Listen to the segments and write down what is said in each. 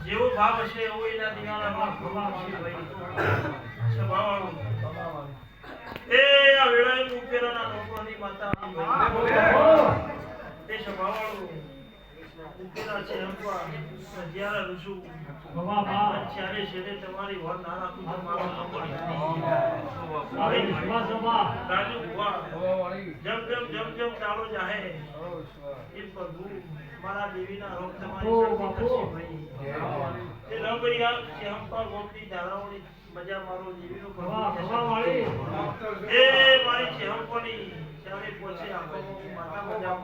જેવો ભાવ હશે એવો એના દીવાના ભાવ હશે ભાઈ સ્વભાવવાળું એ આ વેળાએ ઉપેરાના લોકોની માતા તે સ્વભાવવાળું ઉપેરા છે હંપા સજ્યારા ઋષુ ચારે શેરે તમારી વર ના રાખું તો મારો રાજુ ભુવા જમ તાળો જાહે એ પ્રભુ મારા દેવીના રોગ તમારી કરશે ભાઈ તે રંગરિયા છે હંપા ગોપની ધારાઓની મજા મારો દેવીનો વાળી એ મારી છે હંપોની ચારે પોછે આખો માતા મજા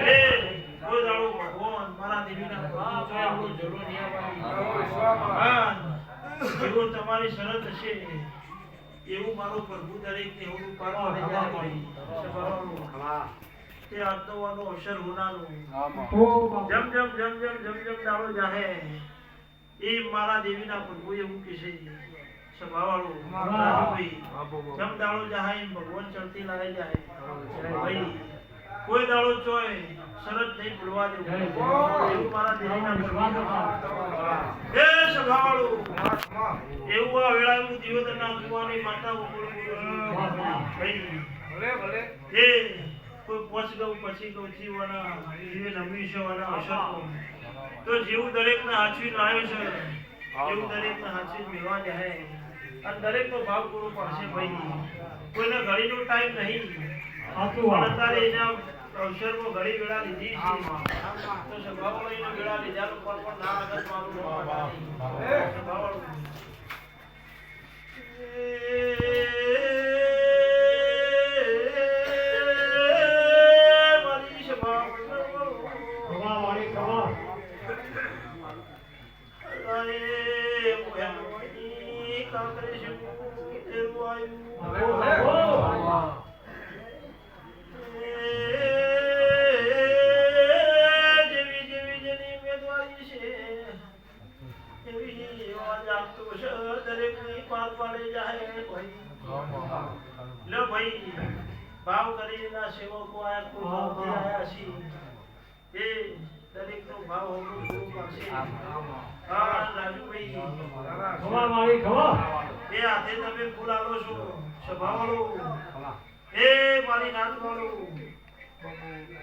એ કોઈ દાડો ભગવાન મારા દેવીના બાપ આપણો જરો નિયાવાળી એવો તમારી શરત હશે એવું મારું પ્રભુ દરેક ને એવું પાડવા તે આત્મવાનો અવસર હોનાનું જમ દાડો જાહે એ મારા દેવીના પ્રભુ એવું કહેશે સ્વભાવવાળો જમ દાડો જાહે ભગવાન ચડતી લાગે જાય ભાઈ કોઈ દાડો ચોય શરત નહીં ભૂલવા દેવું એવું મારા દેવીના એ સ્વભાવવાળો એવું આ વેળા હું દિવસના કુવાની માતા ભાઈ ભલે એ કોઈ પોચ ગયું પછી કહું જીવના જીવે નમી છે વાના અસર તો જેવું દરેકને હાચવી લાવ્યો છે એવું દરેકને હાચવી મેળવા જાય અને દરેકનો ભાવ પૂરો પડશે ભાઈ. કોઈને ઘડીનો ટાઈમ નહીં પણ અત્યારે એના અવસરમાં ઘડી વેળા લીધી છે તો સભાવાળો એને વેળા લીધા પણ ના આગળ મારું સભાવાળો ભાવ કરીને સેવકો આયા છે એ દરેકનો ભાવ હોવું પડશે. હા રાજુભાઈ એ હાથે તમે ફૂલ આલો છો સભાવાળો એ મારી નાતવાળો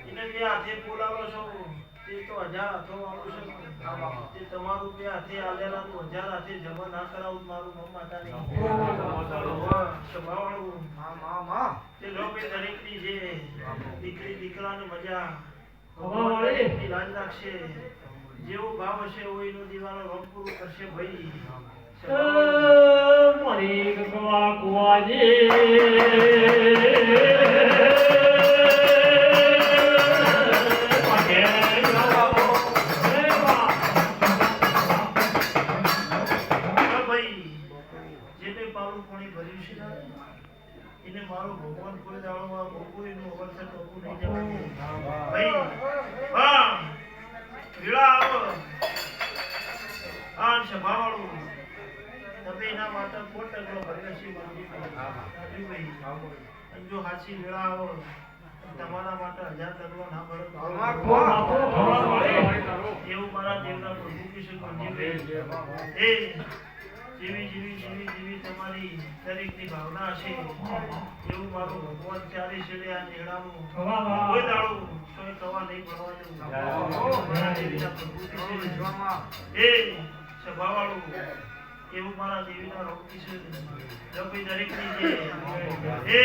એને બે હાથે ફૂલ આલો છો તે તો 1000 હાથો વાળો છે તે તમારું બે હાથે આલેલા તો 1000 હાથે જમા ના કરાવું મારું મમ માતા નહીં સભાવાળો તે લોકો દરેકની જે દીકરી દીકરાને મજા ભગવાનની લાજ રાખશે જેવો ભાવ હશે એનો દીવાનો રંગ પૂરું કરશે ભાઈ. મારી ગગવા કુવાજી એને મારો ભગવાન કોઈ દાડો બપોરીનું અવરસે ટોકું નહીં જવાનું ભાઈ. હા વિળા આવો આ સભાવાળું તમે એના માટે કોટ ટકલો ભરેશી માંગી ભાઈ જો હાચી વિળા આવો તમારા માટે 1000 ટકલો ના ભરો એવું મારા દેવના પ્રભુ કિશોર મંદિર જેવી જેવી જેવી જેવી તમારી દરેકની ભાવના છે એવું મારું ભગવાન ચાલી છે આ નેડાનું કોઈ દાડો કોઈ કવા નહીં ભરવા એ સભાવાળું એવું મારા દેવીના રોગ છે દરેકની જે